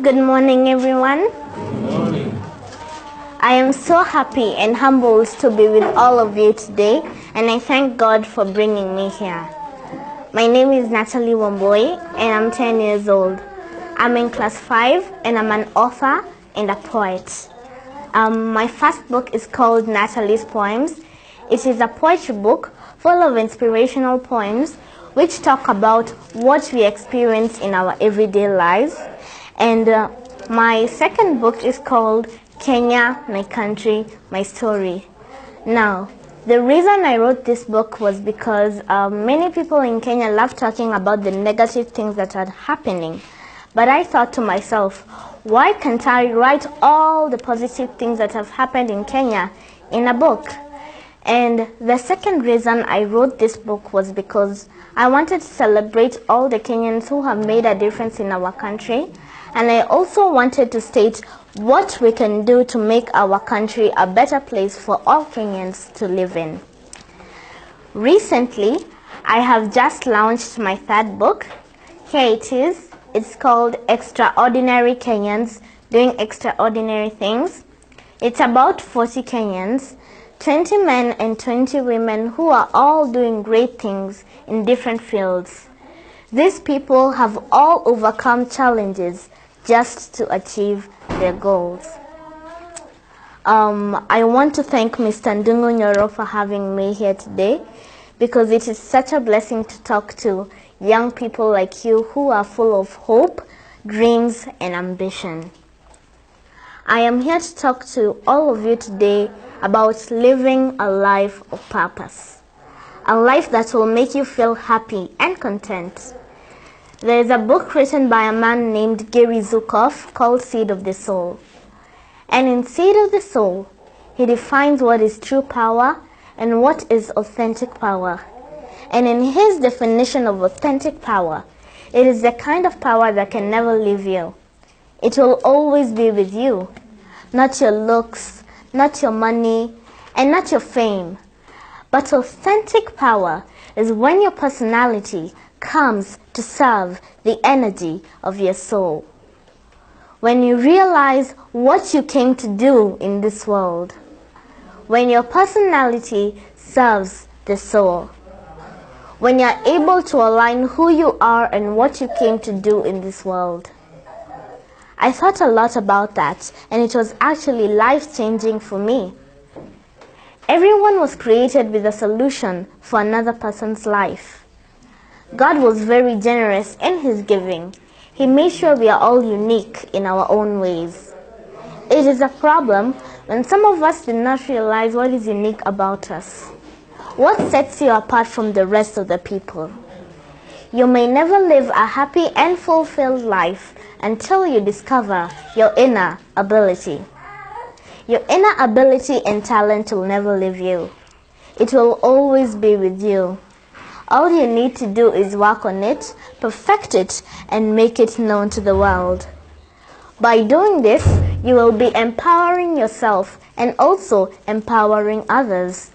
Good morning, everyone. Good morning. I am so happy and humbled to be with all of you today, and I thank God for bringing me here. My name is Natalie Wambui, and I'm 10 years old. I'm in class 5, and I'm an author and a poet. My first book is called Natalie's Poems. It is a poetry book full of inspirational poems which talk about what we experience in our everyday lives. And my second book is called Kenya, My Country, My Story. Now, the reason I wrote this book was because many people in Kenya love talking about the negative things that are happening. But I thought to myself, why can't I write all the positive things that have happened in Kenya in a book? And the second reason I wrote this book was because I wanted to celebrate all the Kenyans who have made a difference in our country. And I also wanted to state what we can do to make our country a better place for all Kenyans to live in. Recently, I have just launched my third book. Here it is. It's called Extraordinary Kenyans Doing Extraordinary Things. It's about 40 Kenyans, 20 men and 20 women who are all doing great things in different fields. These people have all overcome challenges just to achieve their goals. I want to thank Mr. Ndungu Nyoro for having me here today, because it is such a blessing to talk to young people like you who are full of hope, dreams, and ambition. I am here to talk to all of you today about living a life of purpose, a life that will make you feel happy and content. There is a book written by a man named Gary Zukav called Seed of the Soul. And in Seed of the Soul, he defines what is true power and what is authentic power. And in his definition of authentic power, it is the kind of power that can never leave you. It will always be with you. Not your looks, not your money, and not your fame. But authentic power is when your personality comes to serve the energy of your soul. When you realize what you came to do in this world. When your personality serves the soul. When you're able to align who you are and what you came to do in this world. I thought a lot about that, and it was actually life-changing for me. Everyone was created with a solution for another person's life. God was very generous in his giving. He made sure we are all unique in our own ways. It is a problem when some of us do not realize what is unique about us. What sets you apart from the rest of the people? You may never live a happy and fulfilled life until you discover your inner ability. Your inner ability and talent will never leave you. It will always be with you. All you need to do is work on it, perfect it, and make it known to the world. By doing this, you will be empowering yourself and also empowering others.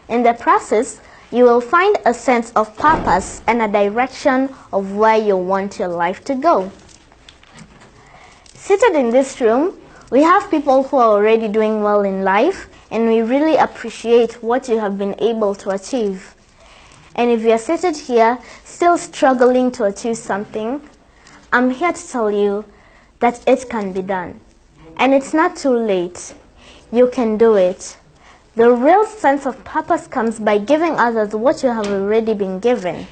In the process, you will find a sense of purpose and a direction of where you want your life to go. Seated in this room, we have people who are already doing well in life, and we really appreciate what you have been able to achieve. And if you are seated here, still struggling to achieve something, I'm here to tell you that it can be done. And it's not too late. You can do it. The real sense of purpose comes by giving others what you have already been given.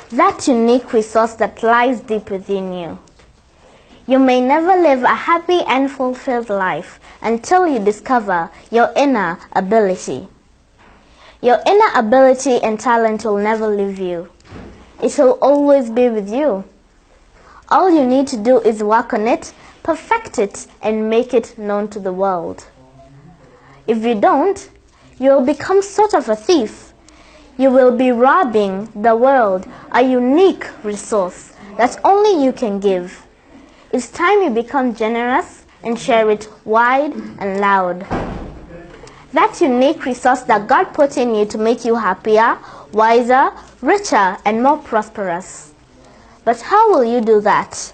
That unique resource that lies deep within you. You may never live a happy and fulfilled life until you discover your inner ability. Your inner ability and talent will never leave you. It will always be with you. All you need to do is work on it, perfect it, and make it known to the world. If you don't, you will become sort of a thief. You will be robbing the world a unique resource that only you can give. It's time you become generous and share it wide and loud. That unique resource that God put in you to make you happier, wiser, richer, and more prosperous. But how will you do that?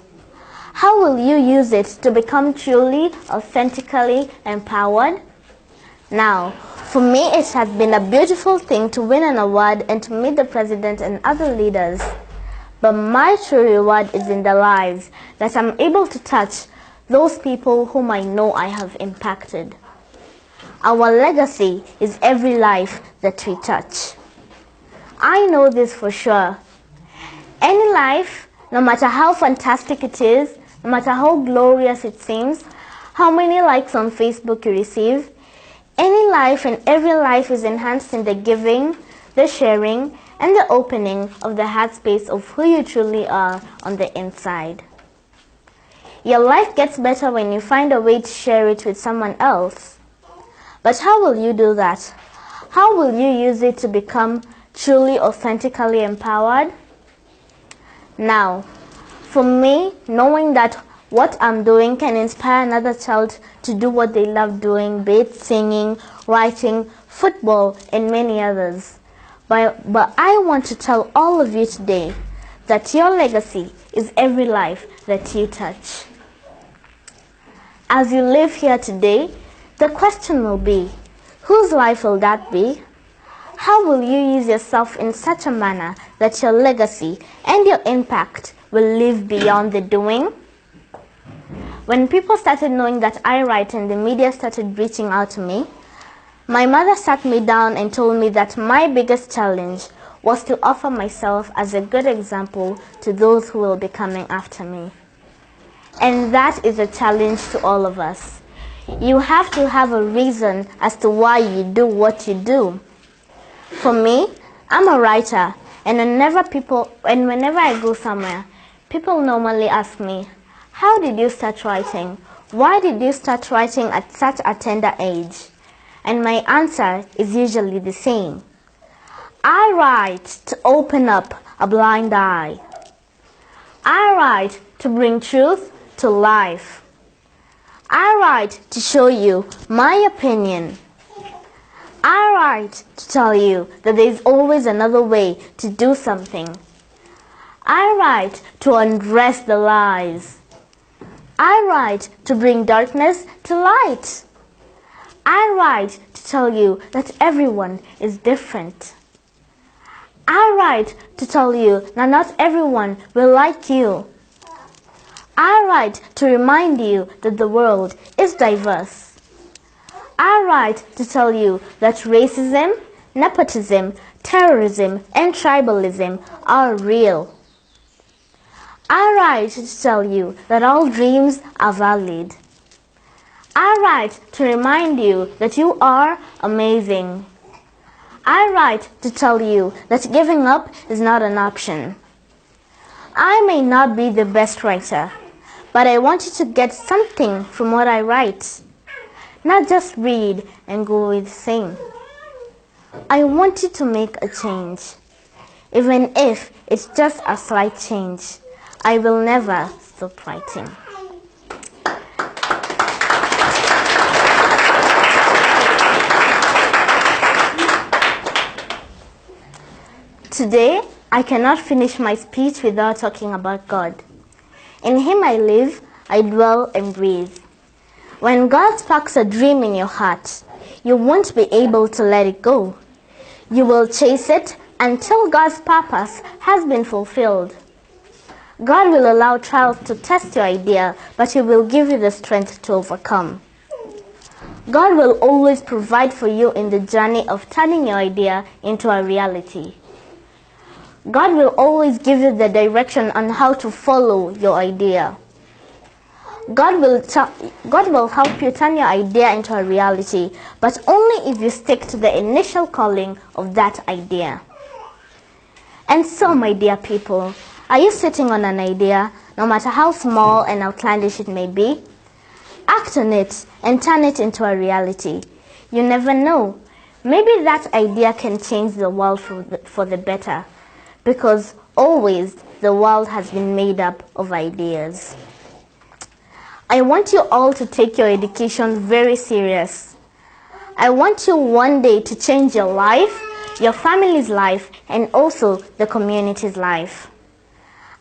How will you use it to become truly, authentically empowered? Now, for me, it has been a beautiful thing to win an award and to meet the president and other leaders. But my true reward is in the lives that I'm able to touch, those people whom I know I have impacted. Our legacy is every life that we touch. I know this for sure. Any life, no matter how fantastic it is, no matter how glorious it seems, how many likes on Facebook you receive, any life and every life is enhanced in the giving, the sharing, and the opening of the heart space of who you truly are on the inside. Your life gets better when you find a way to share it with someone else. But how will you do that? How will you use it to become truly, authentically empowered? Now, for me, knowing that what I'm doing can inspire another child to do what they love doing, be it singing, writing, football, and many others. But I want to tell all of you today that your legacy is every life that you touch. As you live here today, the question will be, whose life will that be? How will you use yourself in such a manner that your legacy and your impact will live beyond the doing? When people started knowing that I write and the media started reaching out to me, my mother sat me down and told me that my biggest challenge was to offer myself as a good example to those who will be coming after me. And that is a challenge to all of us. You have to have a reason as to why you do what you do. For me, I'm a writer, and whenever I go somewhere, people normally ask me, how did you start writing? Why did you start writing at such a tender age? And my answer is usually the same. I write to open up a blind eye. I write to bring truth to life. I write to show you my opinion. I write to tell you that there is always another way to do something. I write to undress the lies. I write to bring darkness to light. I write to tell you that everyone is different. I write to tell you that not everyone will like you. I write to remind you that the world is diverse. I write to tell you that racism, nepotism, terrorism, and tribalism are real. I write to tell you that all dreams are valid. I write to remind you that you are amazing. I write to tell you that giving up is not an option. I may not be the best writer, but I want you to get something from what I write. Not just read and go with the same. I want you to make a change. Even if it's just a slight change, I will never stop writing. Today, I cannot finish my speech without talking about God. In Him I live, I dwell and breathe. When God sparks a dream in your heart, you won't be able to let it go. You will chase it until God's purpose has been fulfilled. God will allow trials to test your idea, but He will give you the strength to overcome. God will always provide for you in the journey of turning your idea into a reality. God will always give you the direction on how to follow your idea. God will help you turn your idea into a reality, but only if you stick to the initial calling of that idea. And so, my dear people, are you sitting on an idea, no matter how small and outlandish it may be? Act on it and turn it into a reality. You never know. Maybe that idea can change the world for the better. Because always the world has been made up of ideas. I want you all to take your education very serious. I want you one day to change your life, your family's life, and also the community's life.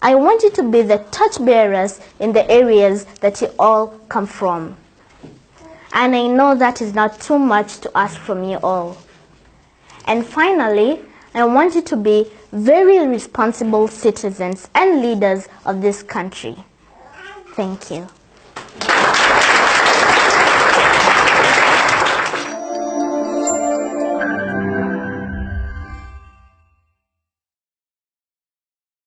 I want you to be the torchbearers in the areas that you all come from. And I know that is not too much to ask from you all. And finally, I want you to be very responsible citizens and leaders of this country. Thank you.